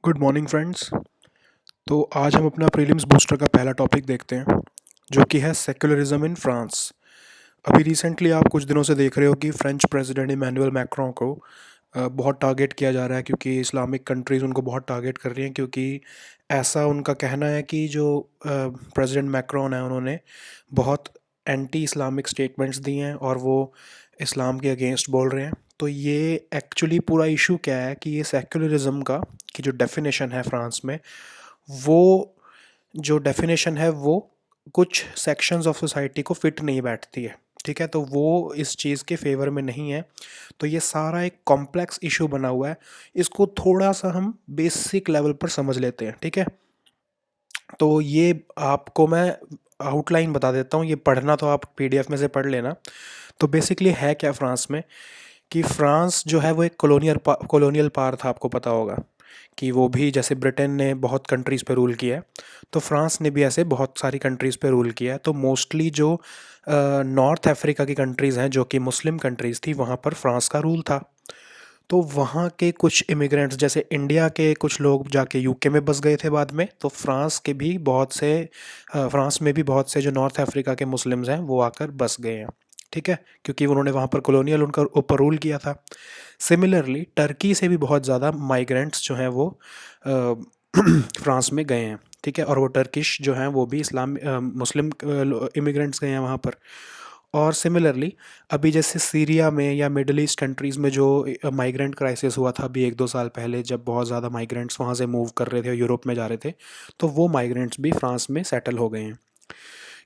Good morning friends. तो आज हम अपना प्रीलिम्स बूस्टर का पहला टॉपिक देखते हैं, जो कि है सेक्युलरिज्म इन फ्रांस। अभी रिसेंटली आप कुछ दिनों से देख रहे हो कि फ्रेंच प्रेसिडेंट इमैनुअल मैक्रों को बहुत टारगेट किया जा रहा है, क्योंकि इस्लामिक कंट्रीज़ उनको बहुत टारगेट कर रही हैं, क्योंकि ऐसा उनका कहना है कि जो प्रेसिडेंट मैक्रोन है उन्होंने बहुत एंटी इस्लामिक स्टेटमेंट्स दी हैं और वो इस्लाम के अगेंस्ट बोल रहे हैं। तो ये एक्चुअली पूरा इशू क्या है कि ये सेक्युलरिज्म का की जो डेफिनेशन है फ्रांस में, वो जो डेफिनेशन है वो कुछ सेक्शंस ऑफ सोसाइटी को फिट नहीं बैठती है। ठीक है, तो वो इस चीज़ के फेवर में नहीं है। तो ये सारा एक कॉम्प्लेक्स इशू बना हुआ है। इसको थोड़ा सा हम बेसिक लेवल पर समझ लेते हैं। ठीक है, तो ये आपको मैं आउटलाइन बता देता हूँ, ये पढ़ना तो आप पीडीएफ में से पढ़ लेना। तो बेसिकली है क्या फ्रांस में, कि फ्रांस जो है वो एक कॉलोनियल पावर था। आपको पता होगा कि वो भी जैसे ब्रिटेन ने बहुत कंट्रीज़ पे रूल किया है, तो फ्रांस ने भी ऐसे बहुत सारी कंट्रीज़ पे रूल किया है। तो मोस्टली जो नॉर्थ अफ्रीका की कंट्रीज़ हैं जो कि मुस्लिम कंट्रीज़ थी, वहाँ पर फ्रांस का रूल था। तो वहाँ के कुछ इमिग्रेंट्स, जैसे इंडिया के कुछ लोग जाके यूके में बस गए थे बाद में, तो फ्रांस के भी बहुत से फ्रांस में भी बहुत से जो नॉर्थ अफ्रीका के मुस्लिम्स हैं वो आकर बस गए हैं। ठीक है, क्योंकि उन्होंने वहाँ पर कॉलोनियल उनका ऊपर रूल किया था। सिमिलरली टर्की से भी बहुत ज़्यादा माइग्रेंट्स जो हैं वो फ्रांस में गए हैं। ठीक है, और वो टर्किश जो हैं वो भी मुस्लिम इमिग्रेंट्स गए हैं वहाँ पर। और सिमिलरली अभी जैसे सीरिया में या मिडल ईस्ट कंट्रीज़ में जो माइग्रेंट क्राइसिस हुआ था अभी 1-2 साल पहले, जब बहुत ज़्यादा माइग्रेंट्स वहाँ से मूव कर रहे थे, यूरोप में जा रहे थे, तो वो माइग्रेंट्स भी फ्रांस में सेटल हो गए हैं।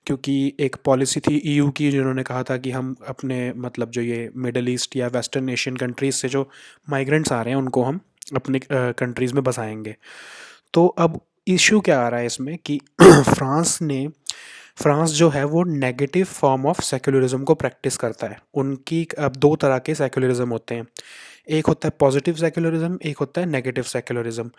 क्योंकि एक पॉलिसी थी ईयू की, जिन्होंने कहा था कि हम अपने मतलब जो ये मिडल ईस्ट या वेस्टर्न एशियन कंट्रीज़ से जो माइग्रेंट्स आ रहे हैं उनको हम अपनी कंट्रीज़ में बसाएंगे। तो अब इशू क्या आ रहा है इसमें कि फ्रांस जो है वो नेगेटिव फॉर्म ऑफ सेक्युलरिज्म को प्रैक्टिस करता है। उनकी अब दो तरह के सेक्युलरिज्म होते हैं, एक होता है पॉजिटिव सेक्युलरिज्म, एक होता है नेगेटिव सेक्युलरिज्म।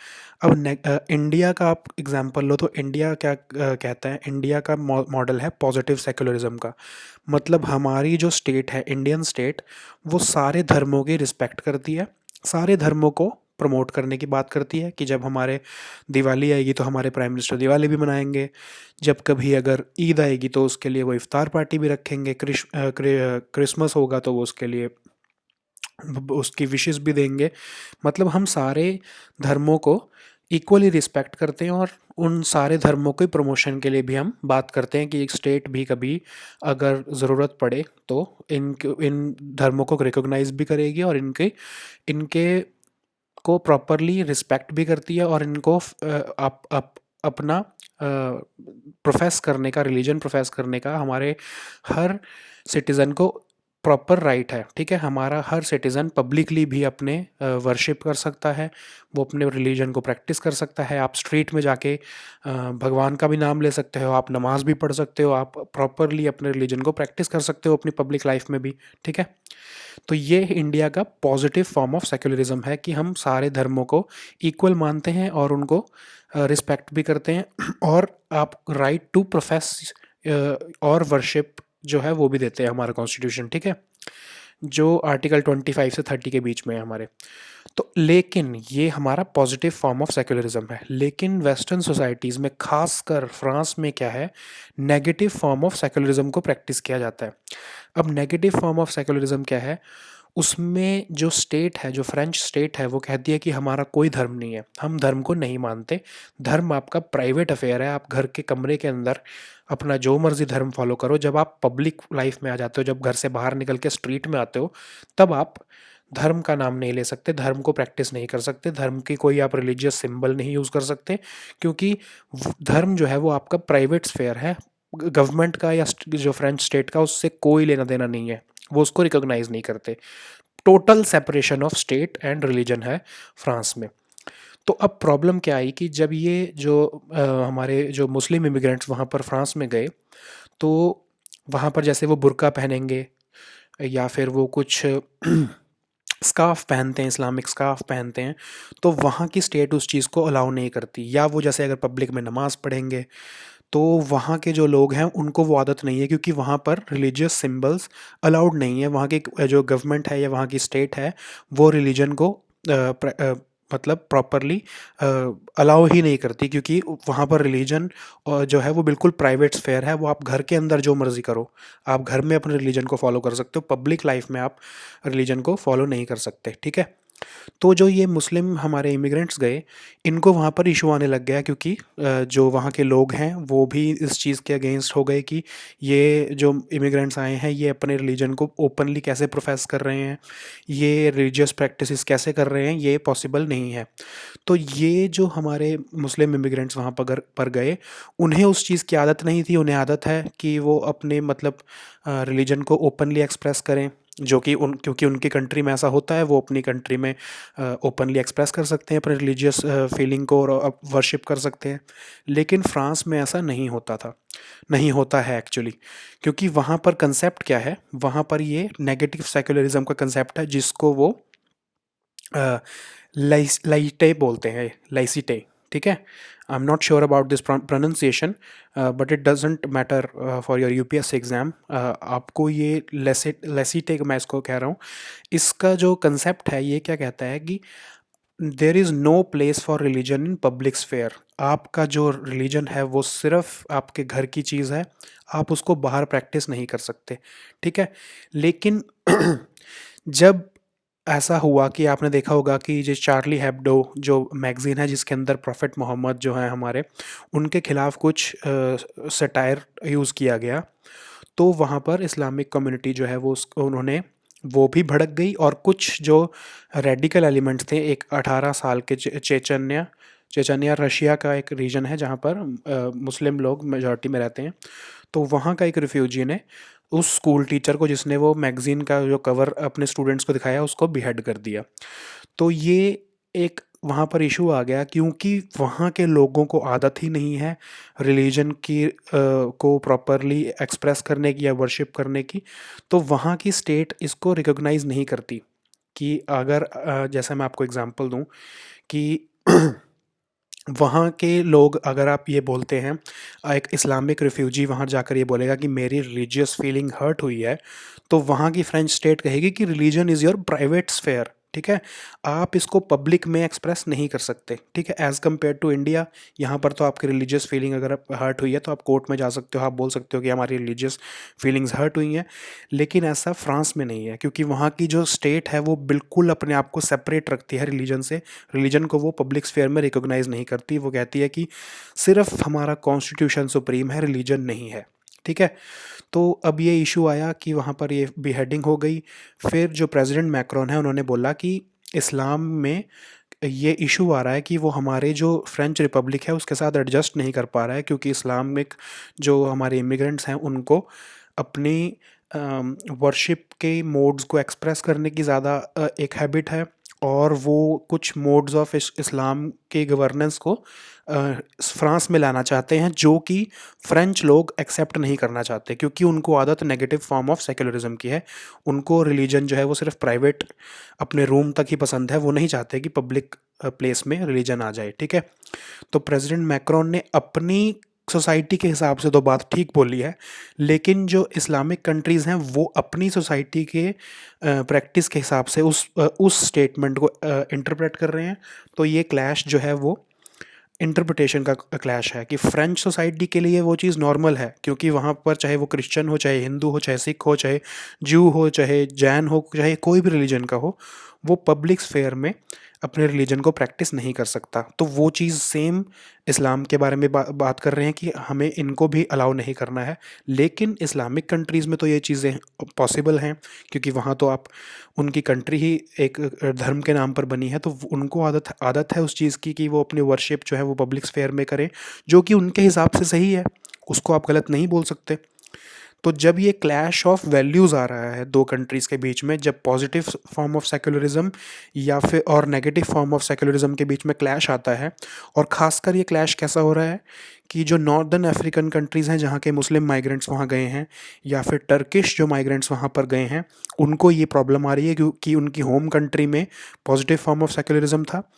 अब इंडिया का आप एग्जांपल लो, तो इंडिया क्या कहता है, इंडिया का मॉडल है पॉजिटिव सेक्युलरिज्म का। मतलब हमारी जो स्टेट है, इंडियन स्टेट, वो सारे धर्मों की रिस्पेक्ट करती है, सारे धर्मों को प्रमोट करने की बात करती है कि जब हमारे दिवाली आएगी तो हमारे प्राइम मिनिस्टर दिवाली भी मनाएंगे, जब कभी अगर ईद आएगी तो उसके लिए वो इफ्तार पार्टी भी रखेंगे, क्रिसमस होगा तो वो उसके लिए उसकी विशेस भी देंगे। मतलब हम सारे धर्मों को इक्वली रिस्पेक्ट करते हैं, और उन सारे धर्मों के प्रमोशन के लिए भी हम बात करते हैं कि एक स्टेट भी कभी अगर ज़रूरत पड़े तो इन धर्मों को रिकॉग्नाइज भी करेगी, और इनके इनके को प्रॉपरली रिस्पेक्ट भी करती है, और इनको अपना प्रोफेस करने का, रिलीजन प्रोफेस करने का हमारे हर सिटीज़न को प्रॉपर राइट है। ठीक है, हमारा हर सिटीज़न पब्लिकली भी अपने वर्शिप कर सकता है, वो अपने रिलीजन को प्रैक्टिस कर सकता है। आप स्ट्रीट में जाके भगवान का भी नाम ले सकते हो, आप नमाज भी पढ़ सकते हो, आप प्रॉपरली अपने रिलीजन को प्रैक्टिस कर सकते हो अपनी पब्लिक लाइफ में भी। ठीक है, तो ये इंडिया का पॉजिटिव फॉर्म ऑफ सेक्युलरिज्म है कि हम सारे धर्मों को इक्वल मानते हैं और उनको रिस्पेक्ट भी करते हैं, और आप राइट टू प्रोफेस और वर्शिप जो है वो भी देते हैं हमारा कॉन्स्टिट्यूशन। ठीक है, जो आर्टिकल 25 से 30 के बीच में है हमारे। तो लेकिन ये हमारा पॉजिटिव फॉर्म ऑफ सेक्युलरिज्म है। लेकिन वेस्टर्न सोसाइटीज़ में, खासकर फ्रांस में क्या है, नेगेटिव फॉर्म ऑफ सेक्युलरिज्म को प्रैक्टिस किया जाता है। अब नेगेटिव फॉर्म ऑफ सेक्युलरिज्म क्या है, उसमें जो स्टेट है, जो फ्रेंच स्टेट है, वो कहती है कि हमारा कोई धर्म नहीं है, हम धर्म को नहीं मानते, धर्म आपका प्राइवेट अफेयर है, आप घर के कमरे के अंदर अपना जो मर्जी धर्म फॉलो करो, जब आप पब्लिक लाइफ में आ जाते हो, जब घर से बाहर निकल के स्ट्रीट में आते हो, तब आप धर्म का नाम नहीं ले सकते, धर्म को प्रैक्टिस नहीं कर सकते, धर्म की कोई आप रिलीजियस सिंबल नहीं यूज़ कर सकते, क्योंकि धर्म जो है वो आपका प्राइवेट स्फेयर है। गवर्नमेंट का या जो फ्रेंच स्टेट का उससे कोई लेना देना नहीं है, वो उसको रिकॉग्नाइज नहीं करते। Total separation of state and religion है फ्रांस में। तो अब प्रॉब्लम क्या आई कि जब ये जो हमारे जो मुस्लिम इमिग्रेंट्स वहाँ पर फ्रांस में गए, तो वहाँ पर जैसे वो बुर्का पहनेंगे या फिर वो कुछ स्कार्फ पहनते हैं, इस्लामिक स्कार्फ पहनते हैं, तो वहाँ की स्टेट उस चीज़ को अलाउ नहीं करती। या वो जैसे अगर पब्लिक में नमाज़ पढ़ेंगे, तो वहाँ के जो लोग हैं उनको वो आदत नहीं है, क्योंकि वहाँ पर रिलीजियस सिंबल्स अलाउड नहीं है। वहाँ की जो गवर्नमेंट है या वहाँ की स्टेट है, वो रिलीजन को मतलब प्रॉपरली अलाउ ही नहीं करती, क्योंकि वहाँ पर रिलीजन जो है वो बिल्कुल प्राइवेट स्फेयर है। वो आप घर के अंदर जो मर्जी करो, आप घर में अपने रिलीजन को फॉलो कर सकते हो, पब्लिक लाइफ में आप रिलीजन को फॉलो नहीं कर सकते, ठीक है। तो जो ये मुस्लिम हमारे इमिग्रेंट्स गए, इनको वहाँ पर इशू आने लग गया, क्योंकि जो वहाँ के लोग हैं वो भी इस चीज़ के अगेंस्ट हो गए कि ये जो इमिग्रेंट्स आए हैं ये अपने रिलीजन को ओपनली कैसे प्रोफेस कर रहे हैं, ये रिलीजियस प्रैक्टिसेस कैसे कर रहे हैं, ये पॉसिबल नहीं है। तो ये जो हमारे मुस्लिम इमिग्रेंट्स वहाँ पर गए, उन्हें उस चीज़ की आदत नहीं थी। उन्हें आदत है कि वो अपने मतलब रिलीजन को ओपनली एक्सप्रेस करें, जो कि क्योंकि उनकी कंट्री में ऐसा होता है, वो अपनी कंट्री में ओपनली एक्सप्रेस कर सकते हैं अपने रिलीजियस फीलिंग को और वर्शिप कर सकते हैं। लेकिन फ्रांस में ऐसा नहीं होता था, नहीं होता है एक्चुअली। क्योंकि वहाँ पर कंसेप्ट क्या है, वहाँ पर ये नेगेटिव सेक्युलरिज्म का कंसेप्ट है, जिसको वो लाइटे बोलते हैं, लाइसिटे, ठीक है। I am not sure about this pronunciation, but it doesn't matter for your UPSC exam. आपको ये लेसिटे मैं इसको कह रहा हूँ। इसका जो कंसेप्ट है ये क्या कहता है कि there is no place for religion in public sphere. आपका जो रिलीजन है वो सिर्फ आपके घर की चीज़ है, आप उसको बाहर प्रैक्टिस नहीं कर सकते, ठीक है। लेकिन जब ऐसा हुआ कि आपने देखा होगा कि जो चार्ली हेब्डो जो मैगज़ीन है जिसके अंदर प्रॉफेट मोहम्मद जो हैं हमारे, उनके खिलाफ कुछ सटायर यूज़ किया गया, तो वहाँ पर इस्लामिक कम्युनिटी जो है वो उन्होंने वो भी भड़क गई। और कुछ जो रेडिकल एलिमेंट्स थे, एक 18 साल के चेचन्या चेचन्या रशिया का एक रीजन है जहाँ पर मुस्लिम लोग मेजॉरिटी में रहते हैं। तो वहाँ का एक रिफ्यूजी ने उस स्कूल टीचर को, जिसने वो मैगज़ीन का जो कवर अपने स्टूडेंट्स को दिखाया, उसको बिहेड कर दिया। तो ये एक वहाँ पर इशू आ गया, क्योंकि वहाँ के लोगों को आदत ही नहीं है रिलीजन की को प्रॉपरली एक्सप्रेस करने की या वर्शिप करने की। तो वहाँ की स्टेट इसको रिकॉग्नाइज नहीं करती कि अगर जैसे मैं आपको एग्जांपल दूं कि वहाँ के लोग, अगर आप ये बोलते हैं, एक इस्लामिक रिफ्यूजी वहाँ जाकर ये बोलेगा कि मेरी रिलीजियस फीलिंग हर्ट हुई है, तो वहाँ की फ्रेंच स्टेट कहेगी कि religion is your private sphere, ठीक है। आप इसको पब्लिक में एक्सप्रेस नहीं कर सकते, ठीक है। एज़ कम्पेयर टू इंडिया, यहाँ पर तो आपकी रिलीजियस फीलिंग अगर हर्ट हुई है तो आप कोर्ट में जा सकते हो, आप बोल सकते हो कि हमारी रिलीजियस फीलिंग्स हर्ट हुई हैं। लेकिन ऐसा फ्रांस में नहीं है, क्योंकि वहाँ की जो स्टेट है वो बिल्कुल अपने आप को सेपरेट रखती है रिलीजन से। रिलीजन को वो पब्लिक स्फेयर में रिकॉग्नाइज नहीं करती। वो कहती है कि सिर्फ हमारा कॉन्स्टिट्यूशन सुप्रीम है, रिलीजन नहीं है, ठीक है। तो अब ये इशू आया कि वहाँ पर ये बीहेडिंग हो गई। फिर जो प्रेसिडेंट मैक्रोन है उन्होंने बोला कि इस्लाम में ये इशू आ रहा है कि वो हमारे जो फ्रेंच रिपब्लिक है उसके साथ एडजस्ट नहीं कर पा रहा है, क्योंकि इस्लामिक जो हमारे इमिग्रेंट्स हैं उनको अपनी वर्शिप के मोड्स को एक्सप्रेस करने की ज़्यादा एक हैबिट है, और वो कुछ मोड्स ऑफ इस्लाम के गवर्नेंस को फ्रांस में लाना चाहते हैं, जो कि फ्रेंच लोग एक्सेप्ट नहीं करना चाहते, क्योंकि उनको आदत नेगेटिव फॉर्म ऑफ सेक्युलरिज्म की है। उनको रिलीजन जो है वो सिर्फ प्राइवेट अपने रूम तक ही पसंद है, वो नहीं चाहते कि पब्लिक प्लेस में रिलीजन आ जाए, ठीक है। तो प्रेसिडेंट मैक्रोन ने अपनी सोसाइटी के हिसाब से तो बात ठीक बोली है, लेकिन जो इस्लामिक कंट्रीज़ हैं वो अपनी सोसाइटी के प्रैक्टिस के हिसाब से उस स्टेटमेंट को इंटरप्रेट कर रहे हैं। तो ये क्लैश जो है वो इंटरप्रिटेशन का क्लैश है, कि फ्रेंच सोसाइटी के लिए वो चीज़ नॉर्मल है, क्योंकि वहाँ पर चाहे वो क्रिश्चियन हो, चाहे हिंदू हो, चाहे सिख हो, चाहे ज्यू हो, चाहे जैन हो, चाहे कोई भी रिलीजन का हो, वो पब्लिक स्फेयर में अपने रिलीजन को प्रैक्टिस नहीं कर सकता। तो वो चीज़ सेम इस्लाम के बारे में बात कर रहे हैं कि हमें इनको भी अलाउ नहीं करना है। लेकिन इस्लामिक कंट्रीज़ में तो ये चीज़ें पॉसिबल हैं, क्योंकि वहाँ तो आप उनकी कंट्री ही एक धर्म के नाम पर बनी है, तो उनको आदत आदत है उस चीज़ की कि वो अपनी वर्शिप जो है वो पब्लिक स्फेयर में करें, जो कि उनके हिसाब से सही है, उसको आप गलत नहीं बोल सकते। तो जब ये क्लैश ऑफ वैल्यूज़ आ रहा है दो कंट्रीज़ के बीच में, जब पॉजिटिव फॉर्म ऑफ सेक्युलरिज्म या फिर और नेगेटिव फॉर्म ऑफ सेक्युलरिज्म के बीच में क्लैश आता है, और ख़ासकर ये क्लैश कैसा हो रहा है कि जो नॉर्दर्न अफ्रीकन कंट्रीज़ हैं जहाँ के मुस्लिम माइग्रेंट्स वहाँ गए हैं, या फिर टर्किश जो माइग्रेंट्स वहाँ पर गए हैं, उनको ये प्रॉब्लम आ रही है क्योंकि उनकी होम कंट्री में पॉजिटिव फॉर्म ऑफ सेक्युलरिज्म था,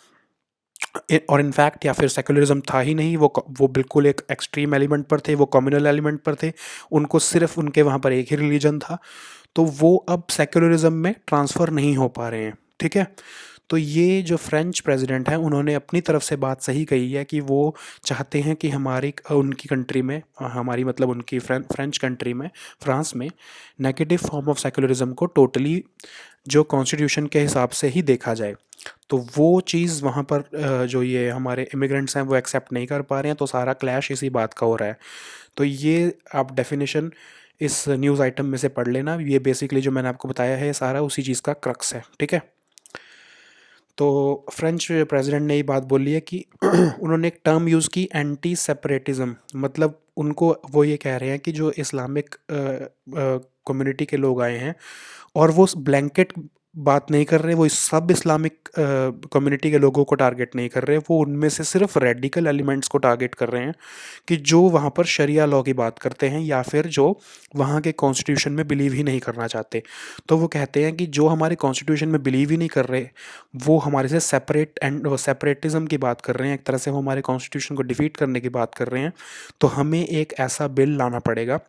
और इनफैक्ट या फिर सेकुलरिज्म था ही नहीं, वो बिल्कुल एक एक्सट्रीम एलिमेंट पर थे, वो कम्युनल एलिमेंट पर थे, उनको सिर्फ उनके वहाँ पर एक ही रिलीजन था। तो वो अब सेकुलरिज्म में ट्रांसफ़र नहीं हो पा रहे हैं, ठीक है। तो ये जो फ्रेंच प्रेसिडेंट हैं उन्होंने अपनी तरफ से बात सही कही है कि वो चाहते हैं कि हमारी उनकी कंट्री में हमारी मतलब उनकी फ्रेंच कंट्री में फ्रांस में नेगेटिव फॉर्म ऑफ सेकुलरिज्म को टोटली जो कॉन्स्टिट्यूशन के हिसाब से ही देखा जाए। तो वो चीज़ वहाँ पर जो ये हमारे इमिग्रेंट्स हैं वो एक्सेप्ट नहीं कर पा रहे हैं, तो सारा क्लैश इसी बात का हो रहा है। तो ये आप डेफिनेशन इस न्यूज़ आइटम में से पढ़ लेना, ये बेसिकली जो मैंने आपको बताया है सारा उसी चीज़ का क्रक्स है, ठीक है। तो फ्रेंच प्रेसिडेंट ने ये बात बोली है कि उन्होंने एक टर्म यूज़ की एंटी सेपरेटिज्म, मतलब उनको वो ये कह रहे हैं कि जो इस्लामिक कम्युनिटी के लोग आए हैं और वो ब्लैंकेट बात नहीं कर रहे, वो इस सब इस्लामिक कम्युनिटी के लोगों को टारगेट नहीं कर रहे, वो उनमें से सिर्फ रेडिकल एलिमेंट्स को टारगेट कर रहे हैं कि जो वहाँ पर शरिया लॉ की बात करते हैं या फिर जो वहाँ के कॉन्स्टिट्यूशन में बिलीव ही नहीं करना चाहते। तो वो कहते हैं कि जो हमारे कॉन्स्टिट्यूशन में बिलीव ही नहीं कर रहे, वो हमारे से सेपरेट एंड सेपरेटिज्म की बात कर रहे हैं, एक तरह से वो हमारे कॉन्स्टिट्यूशन को डिफीट करने की बात कर रहे हैं। तो हमें एक ऐसा बिल लाना पड़ेगा,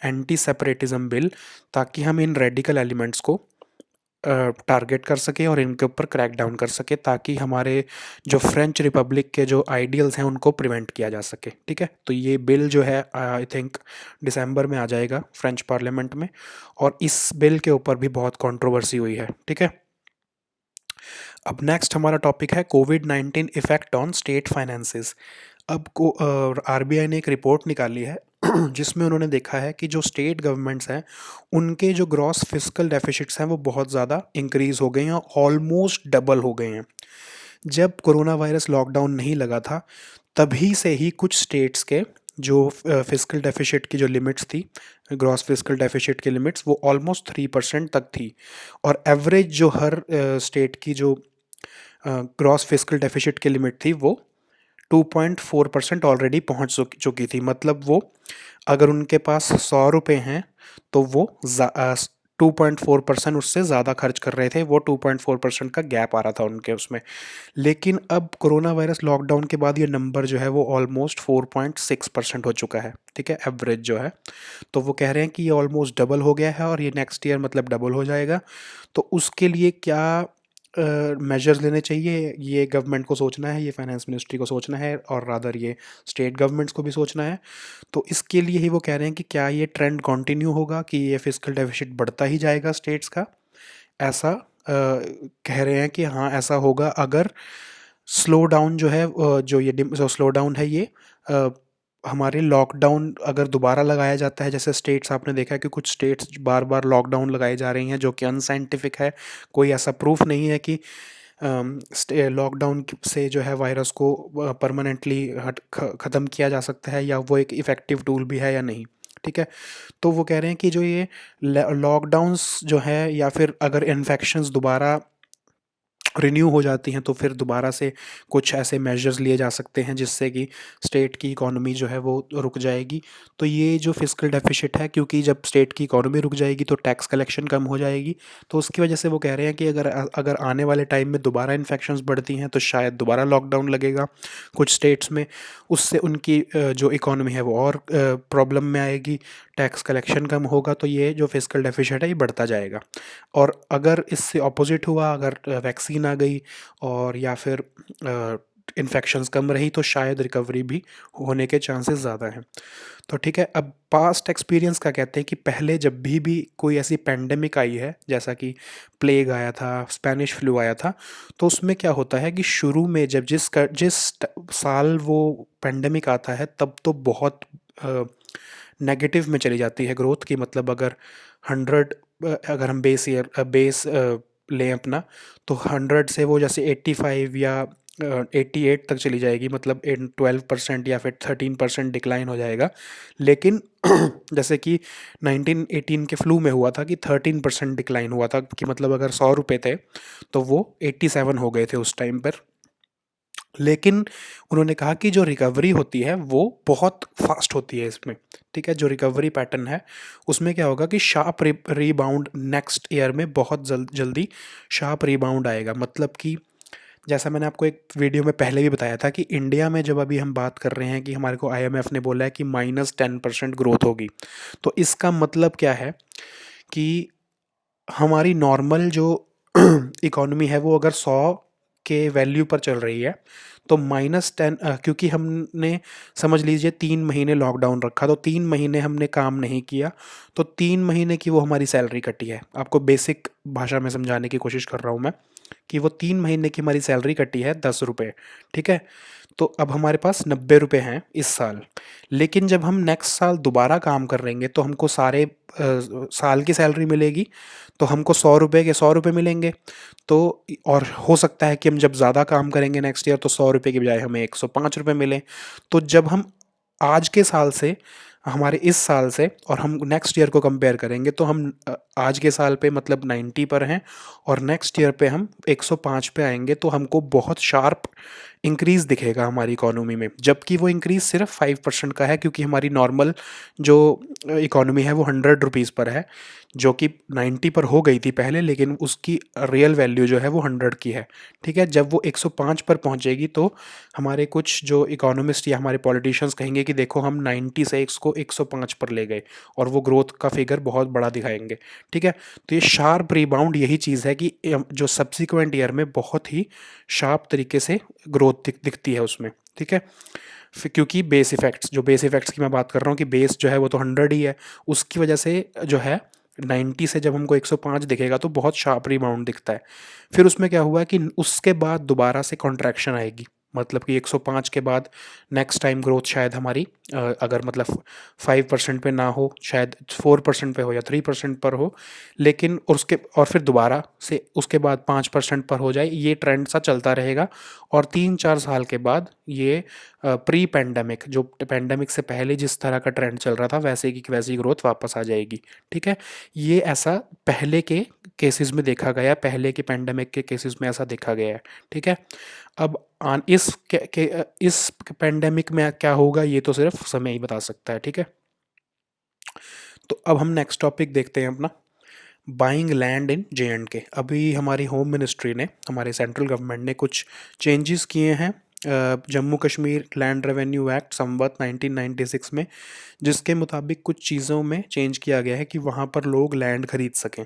एंटी सेपरेटिज्म बिल, ताकि हम इन रेडिकल एलिमेंट्स को टारगेट कर सके और इनके ऊपर क्रैक डाउन कर सके, ताकि हमारे जो फ्रेंच रिपब्लिक के जो आइडियल्स हैं उनको प्रिवेंट किया जा सके, ठीक है। तो ये बिल जो है आई थिंक दिसंबर में आ जाएगा फ्रेंच पार्लियामेंट में, और इस बिल के ऊपर भी बहुत कंट्रोवर्सी हुई है, ठीक है। अब नेक्स्ट हमारा टॉपिक है कोविड-19 इफेक्ट ऑन स्टेट फाइनेंसेस। अब को आरबीआई ने एक रिपोर्ट निकाली है जिसमें उन्होंने देखा है कि जो स्टेट गवर्नमेंट्स हैं उनके जो ग्रॉस फिस्कल डेफिसिट्स हैं वो बहुत ज़्यादा इंक्रीज हो गए हैं, ऑलमोस्ट डबल हो गए हैं। जब कोरोना वायरस लॉकडाउन नहीं लगा था तभी से ही कुछ स्टेट्स के जो फिस्कल डेफिसिट की जो लिमिट्स थी, ग्रॉस फिस्कल डेफिसिट की लिमिट्स, वो ऑलमोस्ट 3% तक थी। और एवरेज जो हर स्टेट की जो ग्रॉस फिस्कल डेफिसिट की लिमिट थी वो 2.4% ऑलरेडी पहुंच चुकी थी। मतलब वो अगर उनके पास 100 रुपये हैं तो वो 2.4% उससे ज़्यादा खर्च कर रहे थे, वो 2.4% का गैप आ रहा था उनके उसमें। लेकिन अब कोरोना वायरस लॉकडाउन के बाद ये नंबर जो है वो ऑलमोस्ट 4.6% हो चुका है, ठीक है, एवरेज जो है। तो वो कह रहे हैं कि ये ऑलमोस्ट डबल हो गया है और ये नेक्स्ट ईयर मतलब डबल हो जाएगा। तो उसके लिए क्या मेजर्स लेने चाहिए, ये गवर्नमेंट को सोचना है, ये फाइनेंस मिनिस्ट्री को सोचना है, और रादर ये स्टेट गवर्नमेंट्स को भी सोचना है। तो इसके लिए ही वो कह रहे हैं कि क्या ये ट्रेंड कंटिन्यू होगा कि ये फिस्कल डेफिसिट बढ़ता ही जाएगा स्टेट्स का, ऐसा कह रहे हैं कि हाँ ऐसा होगा अगर स्लो डाउन जो है जो ये जो स्लो डाउन है ये हमारे लॉकडाउन अगर दोबारा लगाया जाता है, जैसे स्टेट्स आपने देखा है कि कुछ स्टेट्स बार बार लॉकडाउन लगाई जा रही हैं जो कि अनसाइंटिफिक है, कोई ऐसा प्रूफ नहीं है कि लॉकडाउन से जो है वायरस को परमानेंटली ख़त्म किया जा सकता है या वो एक इफ़ेक्टिव टूल भी है या नहीं, ठीक है। तो वो कह रहे हैं कि जो ये लॉकडाउन्स जो है या फिर अगर इन्फेक्शंस दोबारा रिन्यू हो जाती हैं तो फिर दोबारा से कुछ ऐसे मेजर्स लिए जा सकते हैं जिससे कि स्टेट की इकोनॉमी जो है वो रुक जाएगी। तो ये जो फिस्कल डेफिसिट है, क्योंकि जब स्टेट की इकोनॉमी रुक जाएगी तो टैक्स कलेक्शन कम हो जाएगी, तो उसकी वजह से वो कह रहे हैं कि अगर अगर आने वाले टाइम में दोबारा इन्फेक्शंस बढ़ती हैं तो शायद दोबारा लॉकडाउन लगेगा कुछ स्टेट्स में, उससे उनकी जो इकोनॉमी है वो और प्रॉब्लम में आएगी, टैक्स कलेक्शन कम होगा, तो ये जो फिस्कल डेफिसिट है ये बढ़ता जाएगा। और अगर इससे ऑपोजिट हुआ, अगर वैक्सीन आ गई और या फिर इन्फेक्शंस कम रही तो शायद रिकवरी भी होने के चांसेस ज़्यादा हैं। तो ठीक है, अब पास्ट एक्सपीरियंस क्या कहते हैं कि पहले जब भी कोई ऐसी पैंडेमिक आई है, जैसा कि प्लेग आया था, स्पेनिश फ्लू आया था, तो उसमें क्या होता है कि शुरू में जब जिस साल वो पैंडेमिक आता है तब तो बहुत नेगेटिव में चली जाती है ग्रोथ की। मतलब अगर 100 अगर हम बेस लें अपना, तो 100 से वो जैसे 85 या 88 तक चली जाएगी, मतलब 12% या फिर 13% डिक्लाइन हो जाएगा। लेकिन जैसे कि 1918 के फ्लू में हुआ था कि 13% डिक्लाइन हुआ था, कि मतलब अगर 100 रुपये थे तो वो 87 हो गए थे उस टाइम पर। लेकिन उन्होंने कहा कि जो रिकवरी होती है वो बहुत फास्ट होती है इसमें, ठीक है। जो रिकवरी पैटर्न है उसमें क्या होगा कि शार्प रीबाउंड नेक्स्ट ईयर में बहुत जल्दी शार्प रीबाउंड आएगा। मतलब कि जैसा मैंने आपको एक वीडियो में पहले भी बताया था कि इंडिया में जब अभी हम बात कर रहे हैं कि हमारे को आईएमएफ ने बोला है कि -10% ग्रोथ होगी, तो इसका मतलब क्या है कि हमारी नॉर्मल जो इकोनॉमी है वो अगर 100 के वैल्यू पर चल रही है तो -10, क्योंकि हमने समझ लीजिए 3 महीने लॉकडाउन रखा तो 3 महीने हमने काम नहीं किया, तो 3 महीने की वो हमारी सैलरी कटी है। आपको बेसिक भाषा में समझाने की कोशिश कर रहा हूँ मैं कि वो 3 महीने की हमारी सैलरी कटी है 10 रुपये। ठीक है, तो अब हमारे पास 90 रुपये हैं इस साल। लेकिन जब हम नेक्स्ट साल दोबारा काम कर रहेंगे तो हमको सारे साल की सैलरी मिलेगी, तो हमको 100 रुपये के 100 रुपये मिलेंगे। तो और हो सकता है कि हम जब ज़्यादा काम करेंगे नेक्स्ट ईयर तो 100 रुपये की बजाय हमें 105 रुपये मिले। तो जब हम आज के साल से, हमारे इस साल से और हम नेक्स्ट ईयर को कंपेयर करेंगे तो हम आज के साल पे मतलब 90 पर हैं और नेक्स्ट ईयर पे हम 105 पे आएंगे, तो हमको बहुत शार्प इंक्रीज़ दिखेगा हमारी इकोनॉमी में। जबकि वो इंक्रीज़ सिर्फ 5% का है, क्योंकि हमारी नॉर्मल जो इकोनॉमी है वो 100 रुपीज़ पर है, जो कि 90 पर हो गई थी पहले, लेकिन उसकी रियल वैल्यू जो है वो 100 की है। ठीक है, जब वो 105 पर पहुंचेगी तो हमारे कुछ जो इकोनॉमिस्ट या हमारे पॉलिटिशियंस कहेंगे कि देखो हम 90 से इसको 105 पर ले गए, और वो ग्रोथ का फिगर बहुत बड़ा दिखाएंगे। ठीक है, तो ये शार्प रिबाउंड यही चीज़ है कि जो सब्सिक्वेंट ईयर में बहुत ही शार्प तरीके से ग्रोथ दिखती है उसमें। ठीक है, फिर क्योंकि बेस इफेक्ट्स, जो बेस इफेक्ट्स की मैं बात कर रहा हूँ कि बेस जो है वो तो 100 ही है, उसकी वजह से जो है 90 से जब हमको 105 दिखेगा तो बहुत शार्प रिबाउंड दिखता है। फिर उसमें क्या हुआ कि उसके बाद दोबारा से कॉन्ट्रैक्शन आएगी, मतलब कि 105 के बाद नेक्स्ट टाइम ग्रोथ शायद हमारी अगर मतलब 5% पे ना हो, शायद 4% पे हो या 3% पर हो, लेकिन और फिर दोबारा से उसके बाद 5% पर हो जाए, ये ट्रेंड सा चलता रहेगा। और 3-4 साल के बाद ये प्री पैंडमिक, जो पैंडमिक से पहले जिस तरह का ट्रेंड चल रहा था वैसे की वैसी ग्रोथ वापस आ जाएगी। ठीक है, ये ऐसा पहले के केसेस में देखा गया, पहले के पैंडमिक के केसेस में ऐसा देखा गया है। ठीक है, अब इस पैंडेमिक में क्या होगा ये तो सिर्फ समय ही बता सकता है। ठीक है, तो अब हम नेक्स्ट टॉपिक देखते हैं अपना, बाइंग लैंड इन J&K। अभी हमारी होम मिनिस्ट्री ने, हमारे सेंट्रल गवर्नमेंट ने कुछ चेंजेस किए हैं Jammu Kashmir land revenue act samvat 1996 में, जिसके मुताबिक कुछ चीज़ों में चेंज किया गया है कि वहाँ पर लोग लैंड खरीद सकें।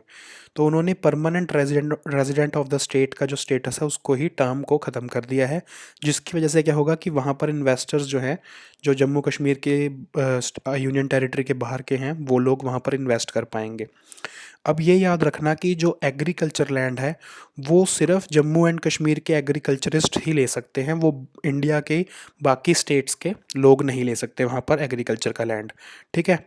तो उन्होंने permanent resident of the state का जो स्टेटस है उसको ही टर्म को ख़त्म कर दिया है, जिसकी वजह से क्या होगा कि वहाँ पर इन्वेस्टर्स जो हैं, जो जम्मू कश्मीर के यूनियन टेरिटरी के बाहर के हैं, वो लोग वहाँ पर इन्वेस्ट कर पाएंगे। अब ये याद रखना कि जो एग्रीकल्चर लैंड है वो सिर्फ जम्मू एंड कश्मीर के एग्रीकल्चरिस्ट ही ले सकते हैं, वो इंडिया के बाकी स्टेट्स के लोग नहीं ले सकते वहाँ पर एग्रीकल्चर का लैंड। ठीक है,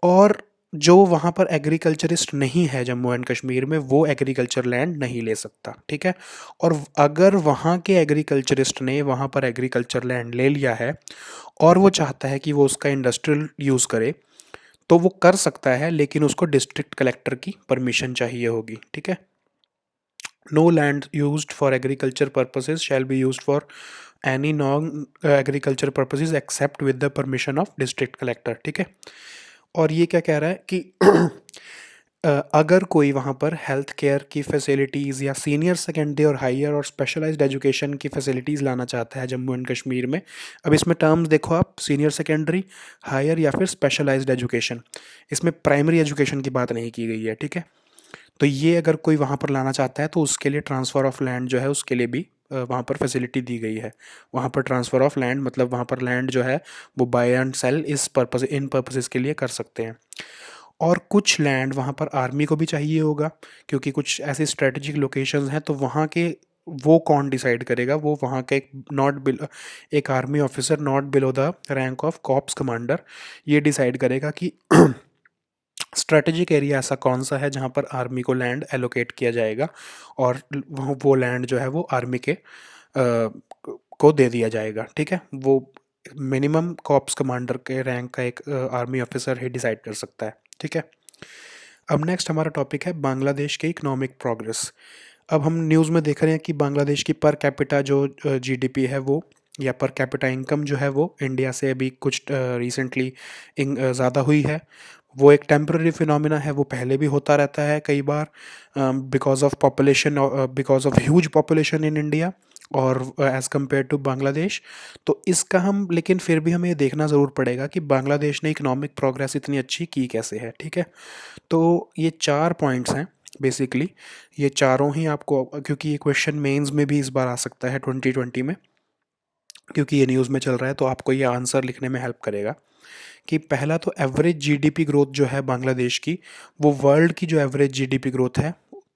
और जो वहाँ पर एग्रीकल्चरिस्ट नहीं है जम्मू एंड कश्मीर में, वो एग्रीकल्चर लैंड नहीं ले सकता। ठीक है, और अगर वहाँ के एग्रीकल्चरिस्ट ने वहाँ पर एग्रीकल्चर लैंड ले लिया है और वो चाहता है कि वो उसका इंडस्ट्रियल यूज़ करे, तो वो कर सकता है, लेकिन उसको डिस्ट्रिक्ट कलेक्टर की परमिशन चाहिए होगी। ठीक है, no land used for agriculture purposes shall be used for any non agriculture purposes except with the permission of district collector. ठीक है, और ये क्या कह रहा है कि अगर कोई वहाँ पर हेल्थ केयर की फैसिलिटीज़ या सीनियर सेकेंडरी और हायर और स्पेशलाइज्ड एजुकेशन की फैसिलिटीज़ लाना चाहता है जम्मू एंड कश्मीर में, अब इसमें टर्म्स देखो आप, सीनियर सेकेंडरी, हायर या फिर स्पेशलाइज्ड एजुकेशन, इसमें प्राइमरी एजुकेशन की बात नहीं की गई है। ठीक है, तो ये अगर कोई वहाँ पर लाना चाहता है तो उसके लिए ट्रांसफ़र ऑफ लैंड जो है उसके लिए भी वहाँ पर फैसिलिटी दी गई है। वहाँ पर ट्रांसफ़र ऑफ लैंड मतलब वहाँ पर लैंड जो है वो बाय एंड सेल इन पर्पसेस के लिए कर सकते हैं। और कुछ लैंड वहाँ पर आर्मी को भी चाहिए होगा, क्योंकि कुछ ऐसे स्ट्रेटेजिक लोकेशंस हैं, तो वहाँ के वो कौन डिसाइड करेगा, वो वहाँ का एक army officer not below the rank of corps commander, ये डिसाइड करेगा कि स्ट्रेटेजिक एरिया ऐसा कौन सा है जहाँ पर आर्मी को लैंड एलोकेट किया जाएगा, और वो लैंड जो है वो आर्मी के को दे दिया जाएगा। ठीक है, वो मिनिमम कॉर्प्स कमांडर के रैंक का एक आर्मी ऑफिसर ही डिसाइड कर सकता है। ठीक है, अब नेक्स्ट हमारा टॉपिक है बांग्लादेश के इकोनॉमिक प्रोग्रेस। अब हम न्यूज़ में देख रहे हैं कि बांग्लादेश की पर कैपिटा जो जीडीपी है वो, या पर कैपिटा इनकम जो है वो इंडिया से अभी कुछ रिसेंटली ज़्यादा हुई है। वो एक टेम्पररी फिनोमिना है, वो पहले भी होता रहता है कई बार, because of population, because of huge population in India और एज़ कम्पेयर टू बांग्लादेश। तो इसका हम, लेकिन फिर भी हमें ये देखना ज़रूर पड़ेगा कि बांग्लादेश ने इकोनॉमिक प्रोग्रेस इतनी अच्छी की कैसे है। ठीक है, तो ये 4 पॉइंट्स हैं बेसिकली ये चारों ही आपको, क्योंकि ये क्वेश्चन मेंस में भी इस बार आ सकता है 2020 में, क्योंकि ये न्यूज़ में चल रहा है, तो आपको ये आंसर लिखने में हेल्प करेगा कि पहला तो एवरेज जीडीपी ग्रोथ जो है बांग्लादेश की, वो वर्ल्ड की जो एवरेज जीडीपी ग्रोथ है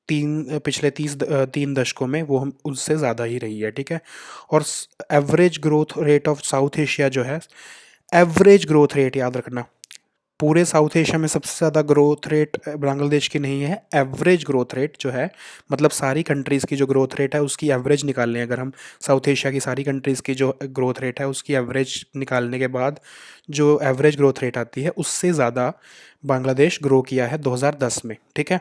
पिछले 3 दशकों में वो हम उससे ज़्यादा ही रही है, ठीक है। और average growth rate of south Asia जो है, एवरेज ग्रोथ रेट याद रखना, पूरे साउथ एशिया में सबसे ज़्यादा ग्रोथ रेट बांग्लादेश की नहीं है, एवरेज ग्रोथ रेट जो है, मतलब सारी कंट्रीज़ की जो ग्रोथ रेट है उसकी एवरेज निकाल लें अगर हम, साउथ एशिया की सारी कंट्रीज़ की जो ग्रोथ रेट है उसकी एवरेज निकालने के बाद जो एवरेज ग्रोथ रेट आती है उससे ज़्यादा बांग्लादेश ग्रो किया है 2010 में, ठीक है।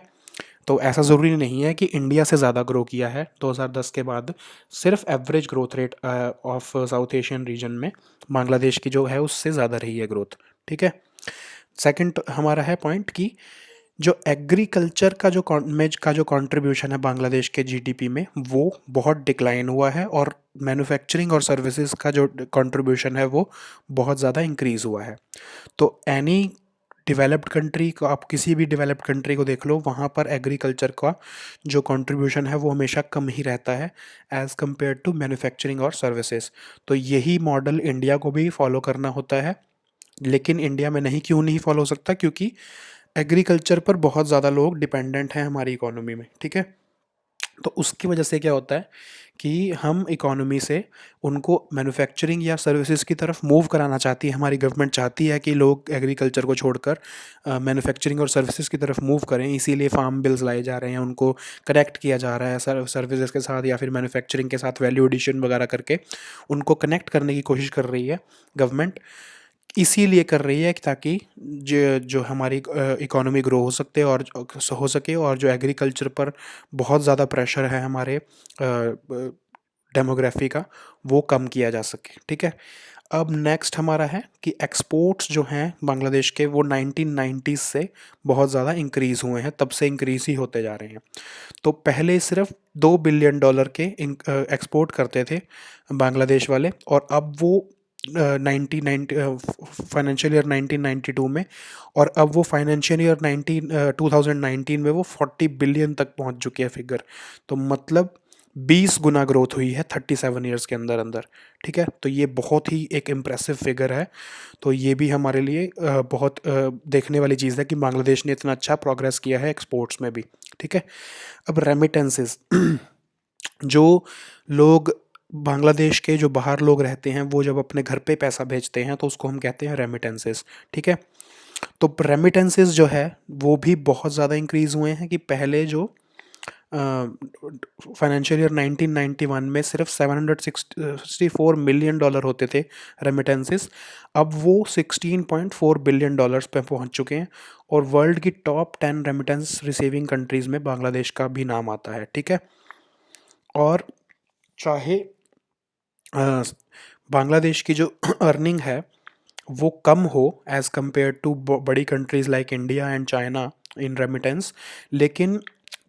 तो ऐसा ज़रूरी नहीं है कि इंडिया से ज़्यादा ग्रो किया है 2010 के बाद, सिर्फ average growth rate of south Asian region में बांग्लादेश की जो है उससे ज़्यादा रही है ग्रोथ, ठीक है। सेकंड हमारा है पॉइंट कि जो एग्रीकल्चर का जो कंट्रीब्यूशन है बांग्लादेश के जीडीपी में वो बहुत डिक्लाइन हुआ है, और मैन्युफैक्चरिंग और सर्विसेज का जो कंट्रीब्यूशन है वो बहुत ज़्यादा इंक्रीज़ हुआ है। तो एनी डेवलप्ड कंट्री को, आप किसी भी डेवलप्ड कंट्री को देख लो, वहाँ पर एग्रीकल्चर का जो कंट्रीब्यूशन है वो हमेशा कम ही रहता है एज़ कम्पेयर टू मैन्युफैक्चरिंग और सर्विसेज। तो यही मॉडल इंडिया को भी फॉलो करना होता है, लेकिन इंडिया में नहीं, क्यों नहीं फॉलो हो सकता, क्योंकि एग्रीकल्चर पर बहुत ज़्यादा लोग डिपेंडेंट हैं हमारी इकोनॉमी में, ठीक है। तो उसकी वजह से क्या होता है कि हम इकोनॉमी से उनको मैन्युफैक्चरिंग या सर्विसेज की तरफ मूव कराना चाहती है, हमारी गवर्नमेंट चाहती है कि लोग एग्रीकल्चर को छोड़कर मैन्युफैक्चरिंग और सर्विसेज की तरफ मूव करें, इसीलिए फार्म बिल्स लाए जा रहे हैं, उनको कनेक्ट किया जा रहा है सर्विसेज के साथ या फिर मैन्युफैक्चरिंग के साथ वैल्यू एडिशन वगैरह करके उनको कनेक्ट करने की कोशिश कर रही है गवर्नमेंट। इसीलिए कर रही है कि ताकि जो जो हमारी इकोनॉमी ग्रो हो सके, और जो एग्रीकल्चर पर बहुत ज़्यादा प्रेशर है हमारे डेमोग्राफी का, वो कम किया जा सके, ठीक है। अब नेक्स्ट हमारा है कि एक्सपोर्ट्स जो हैं बांग्लादेश के वो 1990s से बहुत ज़्यादा इंक्रीज़ हुए हैं, तब से इंक्रीज़ ही होते जा रहे हैं। तो पहले सिर्फ $2 बिलियन के एक्सपोर्ट करते थे बांग्लादेश वाले, और अब वो 1990 फाइनेंशियल ईयर 1992 में, और अब वो फाइनेंशियल ईयर 2019 में वो 40 बिलियन तक पहुंच चुके हैं फिगर। तो मतलब 20 गुना ग्रोथ हुई है 37 ईयर्स के अंदर अंदर, ठीक है। तो ये बहुत ही एक इम्प्रेसिव फिगर है। तो ये भी हमारे लिए बहुत देखने वाली चीज़ है कि बांग्लादेश ने इतना अच्छा प्रोग्रेस किया है एक्सपोर्ट्स में भी, ठीक है। अब रेमिटेंसेस जो लोग बांग्लादेश के जो बाहर लोग रहते हैं वो जब अपने घर पे पैसा भेजते हैं तो उसको हम कहते हैं रेमिटेंसेस, ठीक है। तो रेमिटेंसेस जो है वो भी बहुत ज़्यादा इंक्रीज़ हुए हैं कि पहले जो फाइनेंशियल ईयर 1991 में सिर्फ $764 मिलियन होते थे रेमिटेंसेस, अब वो $16.4 बिलियन पे पहुंच चुके हैं, और वर्ल्ड की टॉप 10 रेमिटेंस रिसीविंग कंट्रीज़ में बांग्लादेश का भी नाम आता है, ठीक है। और चाहे बांग्लादेश की जो अर्निंग है वो कम हो एज़ कम्पेयर टू बड़ी countries like India and China in remittance, लेकिन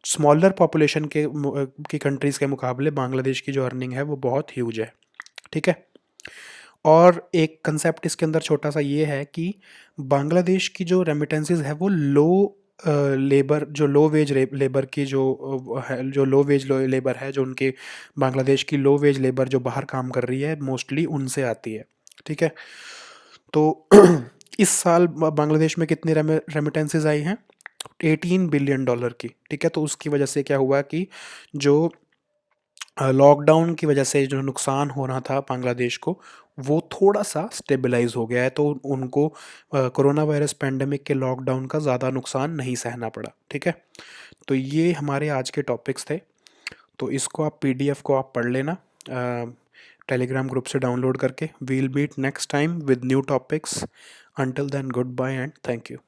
स्मॉलर पॉपुलेशन की कंट्रीज़ के मुकाबले बांग्लादेश की जो अर्निंग है वो बहुत ह्यूज है, ठीक है। और एक कंसेप्ट इसके अंदर छोटा सा ये है कि बांग्लादेश की जो रेमिटेंसेस है वो लेबर, जो लो वेज लेबर की जो लो वेज लेबर है, जो उनके बांग्लादेश की लो वेज लेबर जो बाहर काम कर रही है मोस्टली उनसे आती है, ठीक है। तो इस साल बांग्लादेश में कितनी रेमिटेंसेस आई हैं, $18 बिलियन की, ठीक है। तो उसकी वजह से क्या हुआ कि जो लॉकडाउन की वजह से जो नुकसान हो रहा था बांग्लादेश को वो थोड़ा सा स्टेबलाइज हो गया है, तो उनको कोरोना वायरस पैंडेमिक के लॉकडाउन का ज़्यादा नुकसान नहीं सहना पड़ा, ठीक है। तो ये हमारे आज के टॉपिक्स थे। तो इसको आप पीडीएफ को आप पढ़ लेना टेलीग्राम ग्रुप से डाउनलोड करके। We'll meet next time with new topics. Until then good bye and thank you.